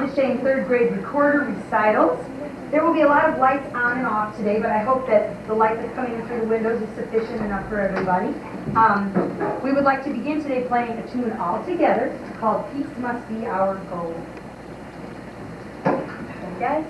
DeShane third grade recorder recitals. There will be a lot of lights on and off today, but I hope that the light that's coming in through the windows is sufficient enough for everybody. We would like to begin today playing a tune all together called Peace Must Be Our Goal. Okay, guys?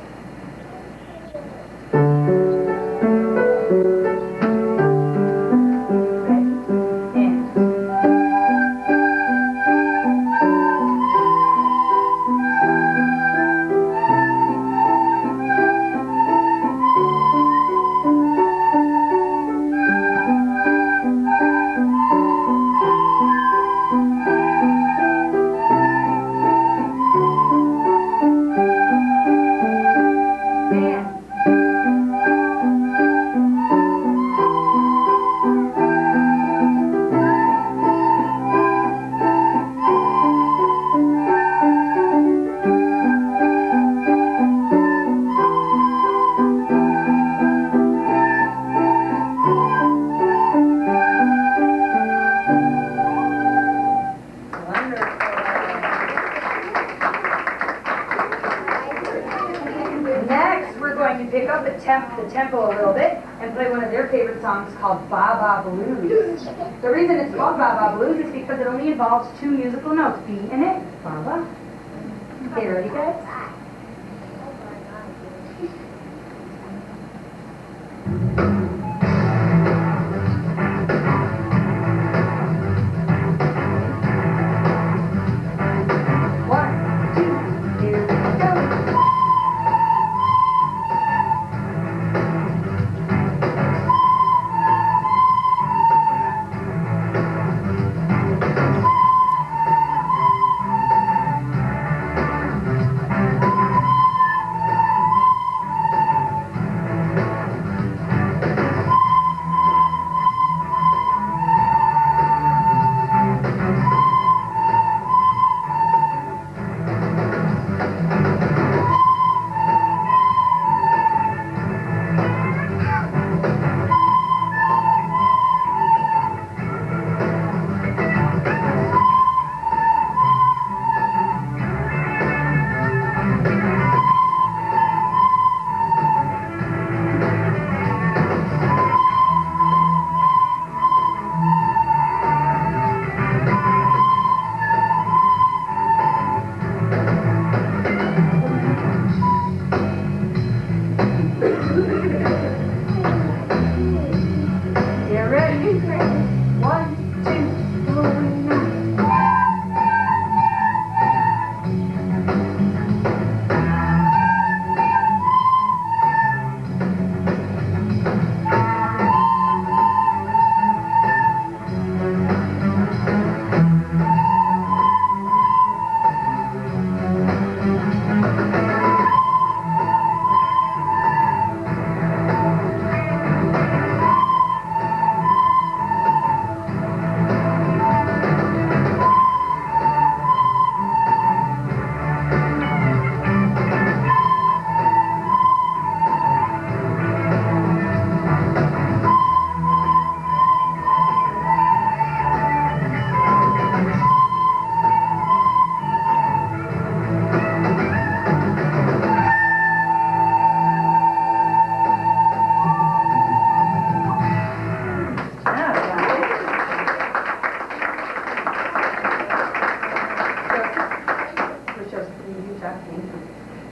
The tempo a little bit and play one of their favorite songs called Ba Ba Blues. The reason it's called Ba Ba Blues is because it only involves two musical notes, B and A. Ba Ba. Okay, ready guys?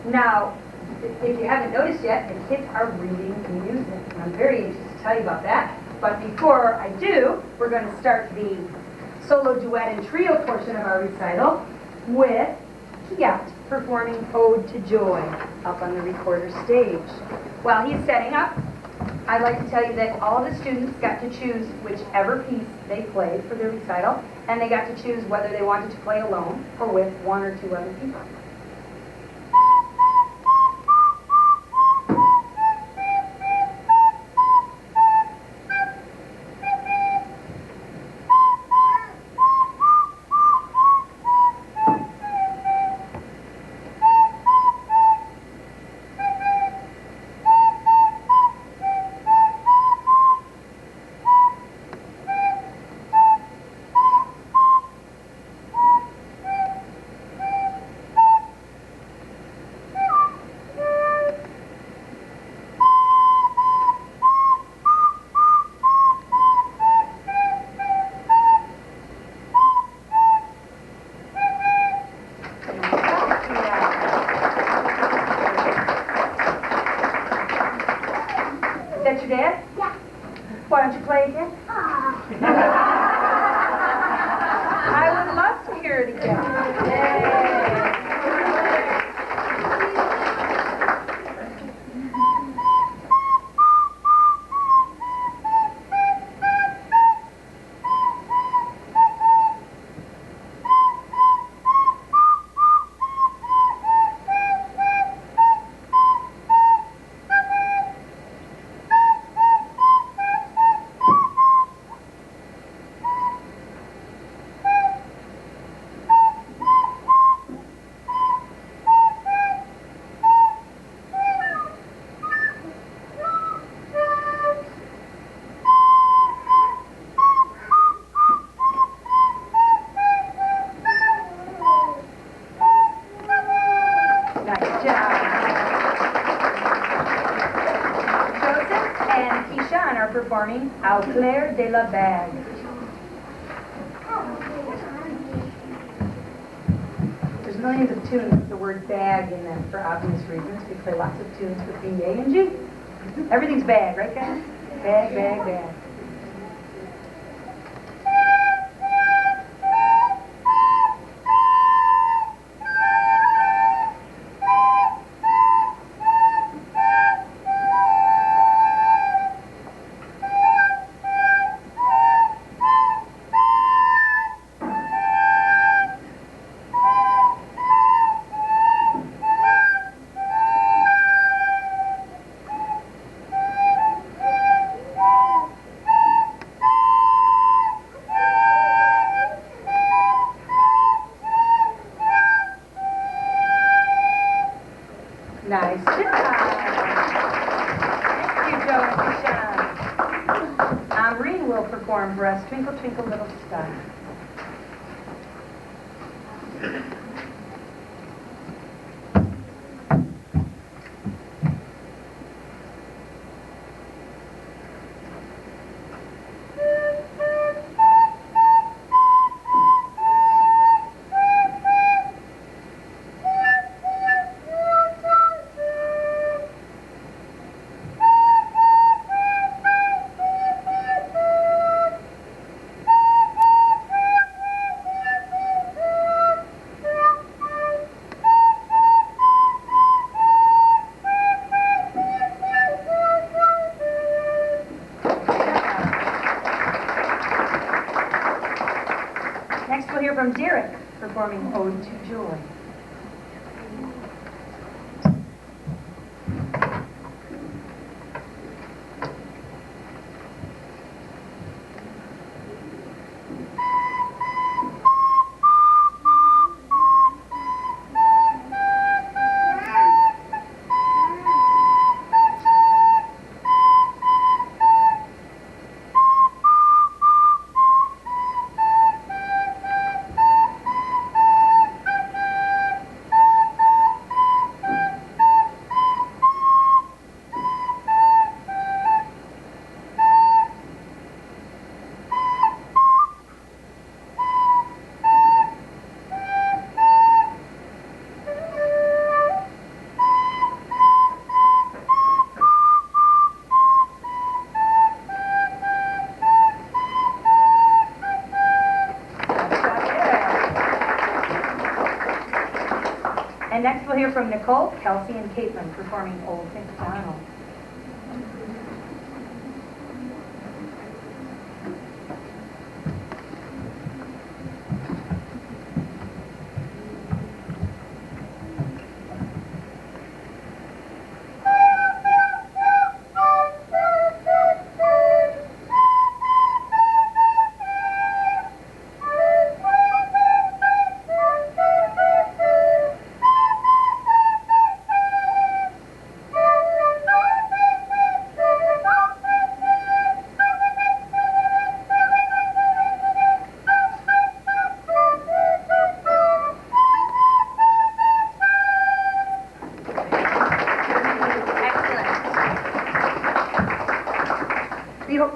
Now, if you haven't noticed yet, the kids are reading music, and I'm very anxious to tell you about that. But before I do, we're going to start the solo, duet, and trio portion of our recital with Kiat performing Ode to Joy up on the recorder stage. While he's setting up, I'd like to tell you that all the students got to choose whichever piece they played for their recital, and they got to choose whether they wanted to play alone or with one or two other people. that your dad? Yeah. Why don't you play again? I would love to hear it again. Yay. Performing Au clair de la bague. There's millions of tunes with the word bag in them for obvious reasons. We play lots of tunes with B, A, and G. Everything's bag, right guys? Bag, bag, bag. Nice job. Thank you, Joe and DeShane. Amreen will perform for us Twinkle, Twinkle, Little Star. Next we'll hear from Derek performing Ode to Joy. And next we'll hear from Nicole, Kelsey, and Caitlin performing Old MacDonald.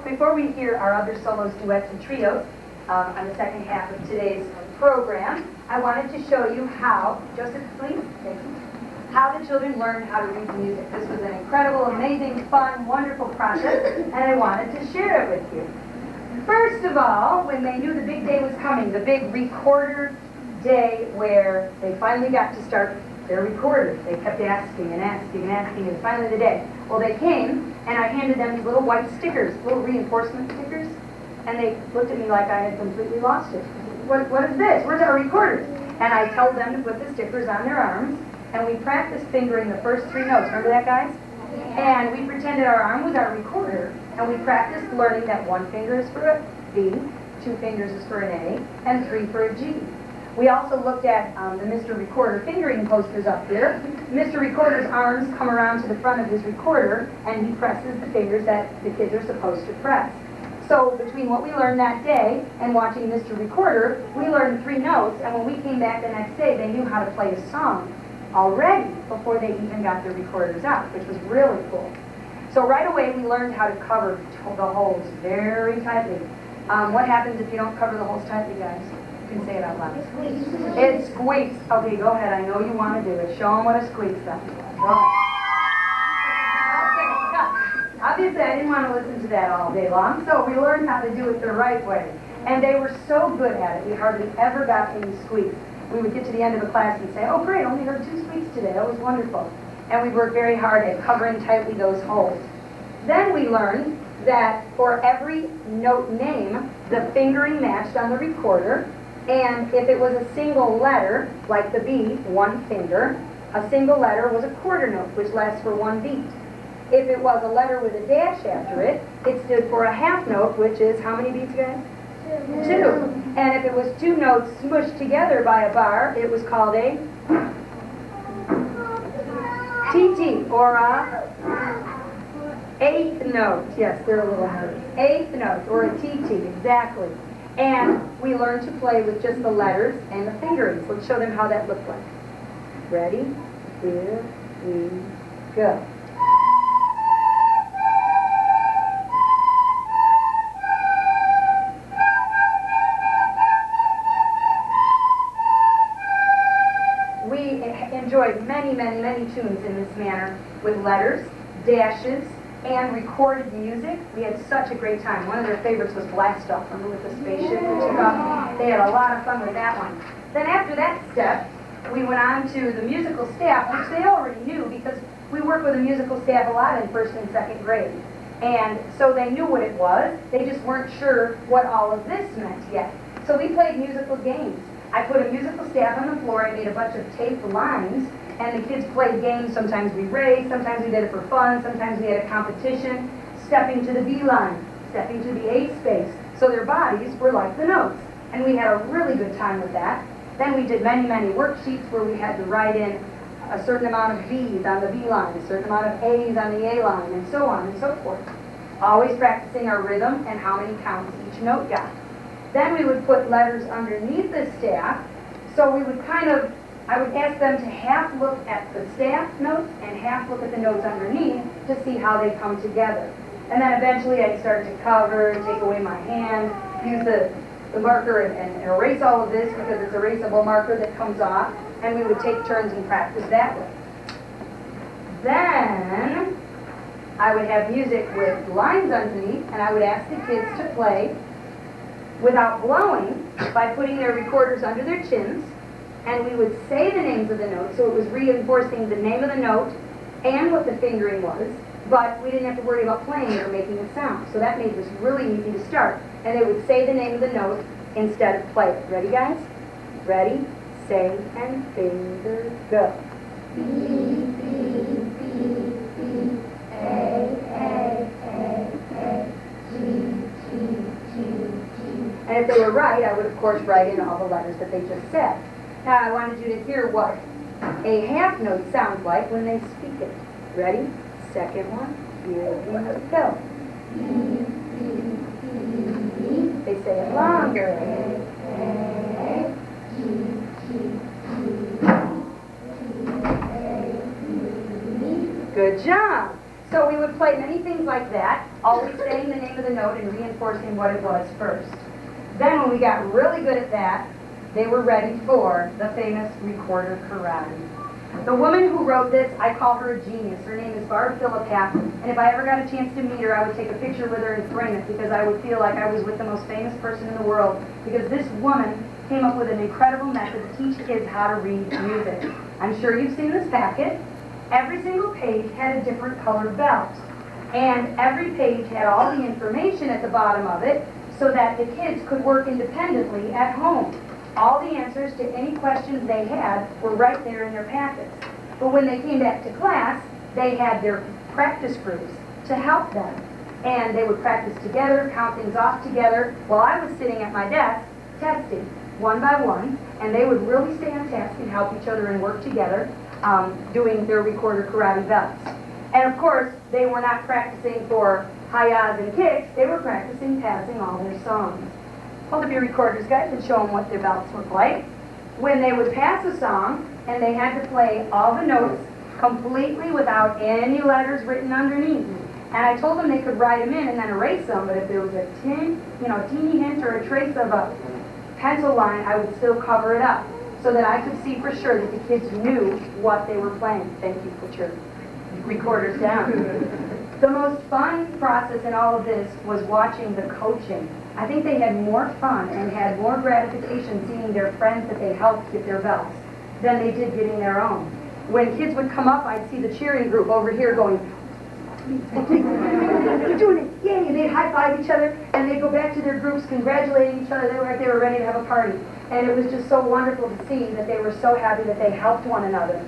Before we hear our other solos, duets, and trios on the second half of today's program, I wanted to show you how, Joseph, please, thank you, how the children learned how to read the music. This was an incredible, amazing, fun, wonderful process, and I wanted to share it with you. First of all, when they knew the big day was coming, the big recorder day where they finally got to start their recorder. They kept asking and asking and asking, and finally the day. Well, they came, and I handed them these little white stickers, little reinforcement stickers, and they looked at me like I had completely lost it. What is this? Where's our recorder? And I told them to put the stickers on their arms, and we practiced fingering the first 3 notes. Remember that, guys? And we pretended our arm was our recorder, and we practiced learning that 1 finger is for a B, 2 fingers is for an A, and 3 for a G. We also looked at the Mr. Recorder fingering posters up here. Mr. Recorder's arms come around to the front of his recorder, and he presses the fingers that the kids are supposed to press. So between what we learned that day and watching Mr. Recorder, we learned 3 notes, and when we came back the next day, they knew how to play a song already before they even got their recorders out, which was really cool. So right away, we learned how to cover the holes very tightly. What happens if you don't cover the holes tightly, guys? You can say it out loud. It squeaks. Okay, go ahead. I know you want to do it. Show them what a squeak sounds like. Go ahead. Obviously, I didn't want to listen to that all day long, so we learned how to do it the right way. And they were so good at it, we hardly ever got any squeaks. We would get to the end of the class and say, oh great, only heard 2 squeaks today, that was wonderful. And we worked very hard at covering tightly those holes. Then we learned that for every note name, the fingering matched on the recorder, and if it was a single letter, like the B, 1 finger, a single letter was a quarter note, which lasts for 1 beat. If it was a letter with a dash after it, it stood for a half note, which is how many beats, guys? 2. And if it was 2 notes smushed together by a bar, it was called a TT, or a 8th note. Yes, they're a little hard. 8th note, or a TT, exactly. And we learned to play with just the letters and the fingerings. Let's show them how that looked like. Ready? Here we go. We enjoyed many tunes in this manner with letters, dashes, and recorded music. We had such a great time. One of their favorites was Blast Off. Remember with the spaceship we took off? They had a lot of fun with that one. Then after that step, we went on to the musical staff, which they already knew because we work with a musical staff a lot in 1st and 2nd grade. And so they knew what it was. They just weren't sure what all of this meant yet. So we played musical games. I put a musical staff on the floor, I made a bunch of taped lines, and the kids played games. Sometimes we raced, sometimes we did it for fun, sometimes we had a competition, stepping to the B line, stepping to the A space. So their bodies were like the notes. And we had a really good time with that. Then we did many worksheets where we had to write in a certain amount of B's on the B line, a certain amount of A's on the A line, and so on and so forth. Always practicing our rhythm and how many counts each note got. Then we would put letters underneath the staff, so we would I would ask them to half look at the staff notes and half look at the notes underneath to see how they come together. And then eventually I'd start to cover, take away my hand, use the marker and erase all of this because it's a erasable marker that comes off, and we would take turns and practice that way. Then I would have music with lines underneath, and I would ask the kids to play without blowing by putting their recorders under their chins, and we would say the names of the notes, so it was reinforcing the name of the note and what the fingering was, but we didn't have to worry about playing or making a sound. So that made this really easy to start. And they would say the name of the note instead of play it. Ready, guys? Ready, say, and finger, go. B, B, B, B, A, A, A, A, G, G, G. And if they were right, I would, of course, write in all the letters that they just said. Now, I wanted you to hear what a half note sounds like when they speak it. Ready? Second one. Here we go. They say it longer. Good job. So we would play many things like that, always saying the name of the note and reinforcing what it was first. Then when we got really good at that, they were ready for the famous recorder karate. The woman who wrote this, I call her a genius. Her name is Barb Philippak, and if I ever got a chance to meet her, I would take a picture with her and frame it because I would feel like I was with the most famous person in the world, because this woman came up with an incredible method to teach kids how to read music. I'm sure you've seen this packet. Every single page had a different colored belt, and every page had all the information at the bottom of it so that the kids could work independently at home. All the answers to any questions they had were right there in their packets. But when they came back to class, they had their practice groups to help them. And they would practice together, count things off together, while I was sitting at my desk testing one by one, and they would really stay on task and help each other and work together, doing their recorder karate belts. And of course, they were not practicing for hi-yahs and kicks, they were practicing passing all their songs. Hold up your recorders, guys, and show them what their belts look like. When they would pass a song, and they had to play all the notes completely without any letters written underneath. And I told them they could write them in and then erase them, but if there was a teeny hint or a trace of a pencil line, I would still cover it up so that I could see for sure that the kids knew what they were playing. Thank you. Put your recorders down. The most fun process in all of this was watching the coaching. I think they had more fun and had more gratification seeing their friends that they helped get their belts than they did getting their own. When kids would come up, I'd see the cheering group over here going, "You're doing it, yay!" And they'd high-five each other, and they'd go back to their groups congratulating each other. They were like they were ready to have a party. And it was just so wonderful to see that they were so happy that they helped one another.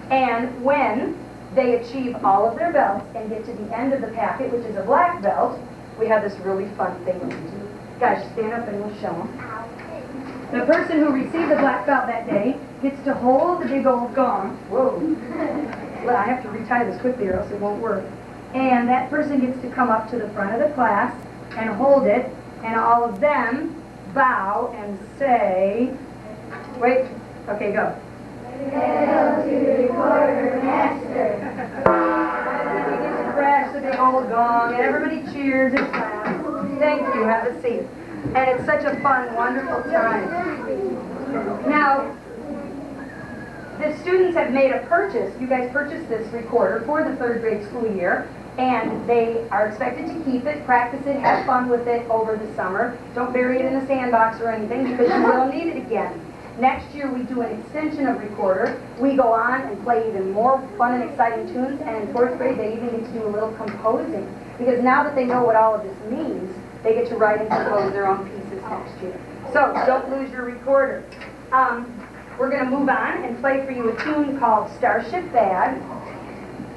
And when they achieve all of their belts and get to the end of the packet, which is a black belt, we have this really fun thing to do. Guys, stand up and we'll show them. The person who received the black belt that day gets to hold the big old gong. Whoa. Well, I have to retie this quickly or else it won't work. And that person gets to come up to the front of the class and hold it, and all of them bow and say, wait, okay, go. Hail to the quartermaster. Everybody gets to crash the big old gong, and everybody cheers and claps. Thank you, have a seat. And it's such a fun, wonderful time. Now, the students have made a purchase. You guys purchased this recorder for the 3rd grade school year, and they are expected to keep it, practice it, have fun with it over the summer. Don't bury it in a sandbox or anything because you will need it again. Next year we do an extension of recorder. We go on and play even more fun and exciting tunes, and in 4th grade they even get to do a little composing. Because now that they know what all of this means, they get to write and compose their own pieces next year. So don't lose your recorder. We're going to move on and play for you a tune called Starship Bag.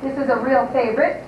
This is a real favorite.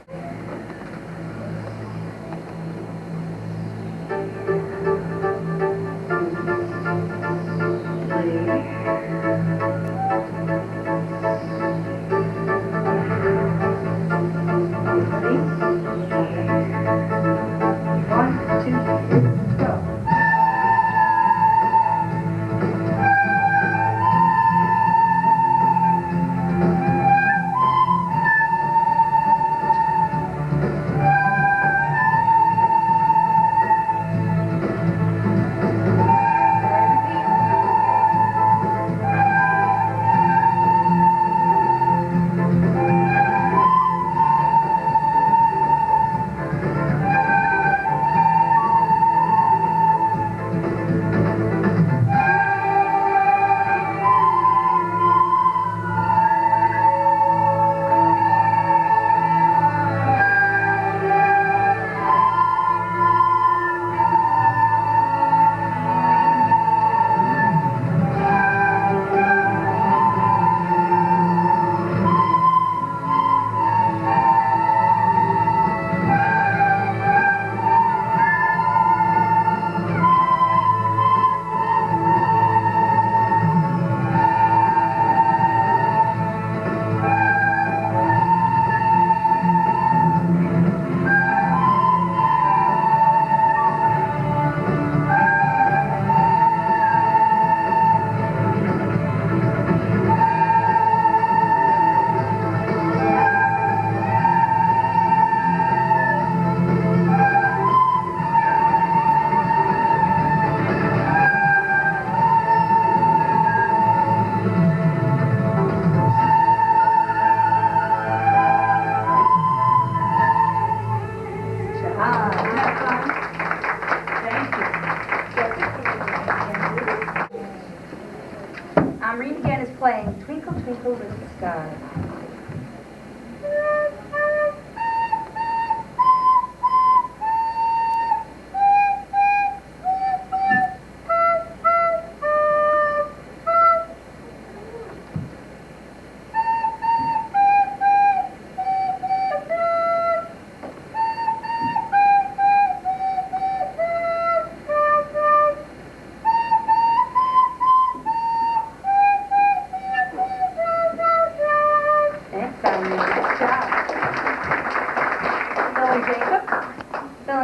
sky.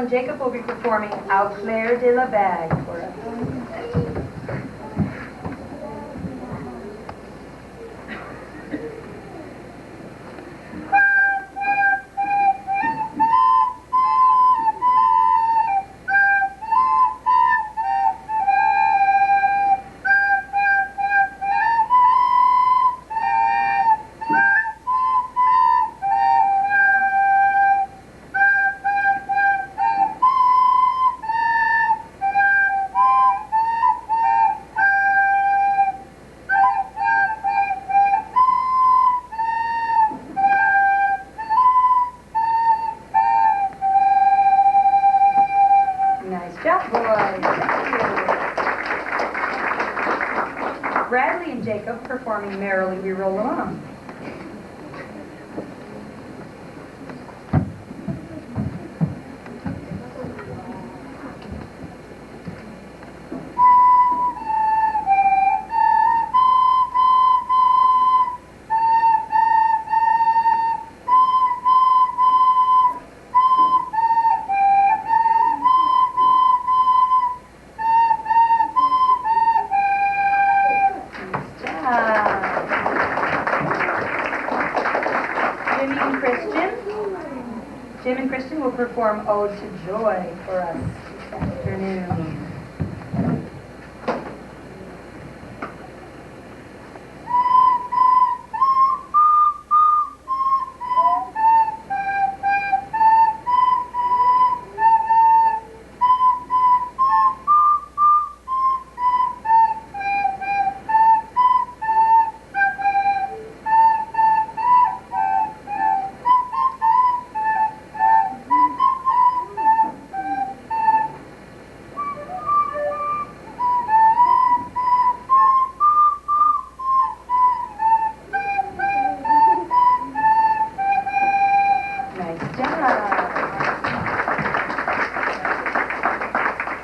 Jacob will be performing Au Clair de la Vague for us. Bradley and Jacob performing Merrily We Roll Along. Jim and Christian will perform Ode to Joy for us this afternoon.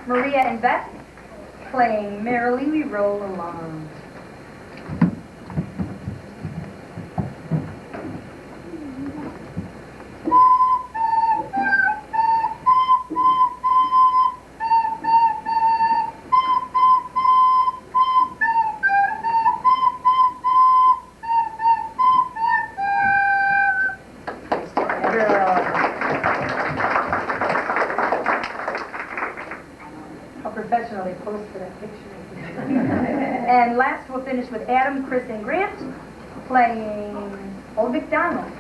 Maria and Beth playing Merrily We Roll Along. Professionally posed for that picture. And last we'll finish with Adam, Chris, and Grant playing Old MacDonald.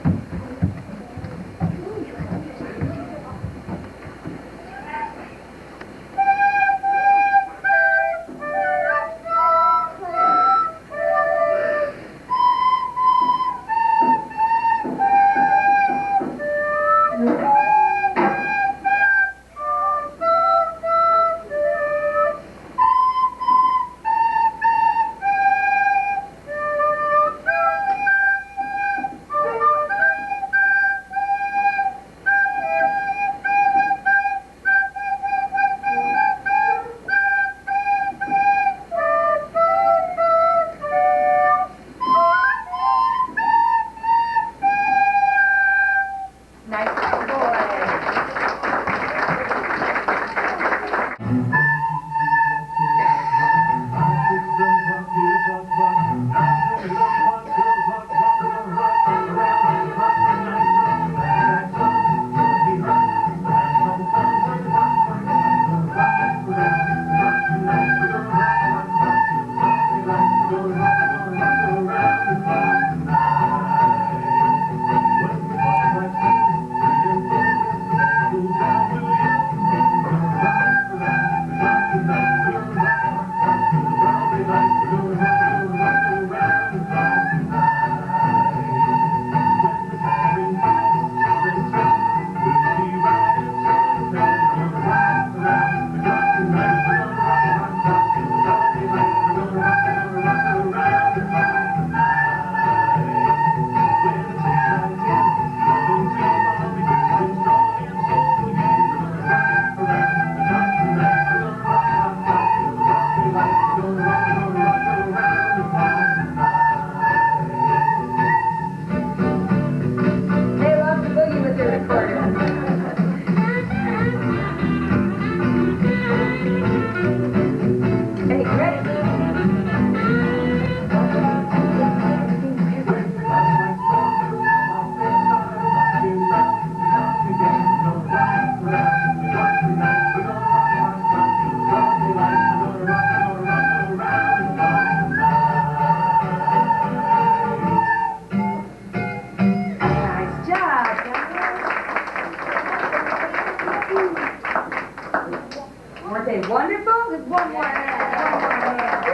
say wonderful with one more hand.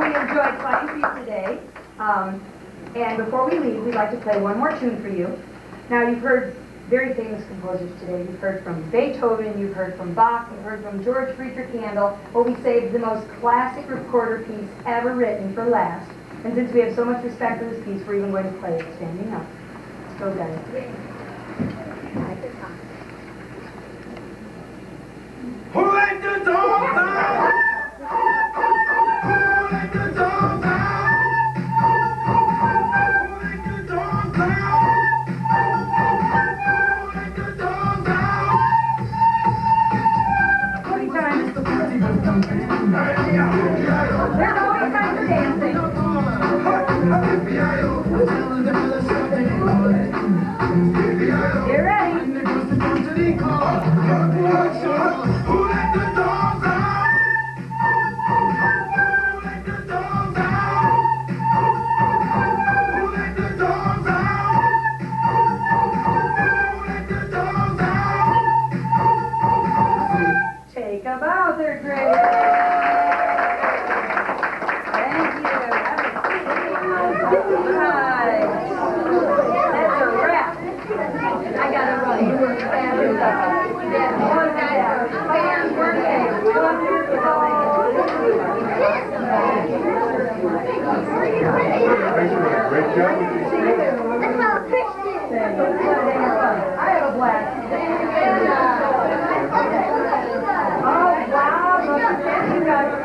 We enjoyed playing for you today. And before we leave, we'd like to play one more tune for you. Now, you've heard very famous composers today. You've heard from Beethoven, you've heard from Bach, you've heard from George Friedrich Handel, but we saved the most classic recorder piece ever written for last. And since we have so much respect for this piece, we're even going to play it standing up. Let's go, guys. Who let the dogs out? Who let the dogs out? Who let the dogs out? Who let the dogs out? Party time. There's always time for dancing. Get ready. Who let the dogs out? Who let the dogs out? Who let the dogs out? Who let the dogs out? Take a bow, third grade. Thank you. Have a seat. Right. That's a wrap. I gotta run. Great job. I have a blast. Oh, wow. Look at that. You guys are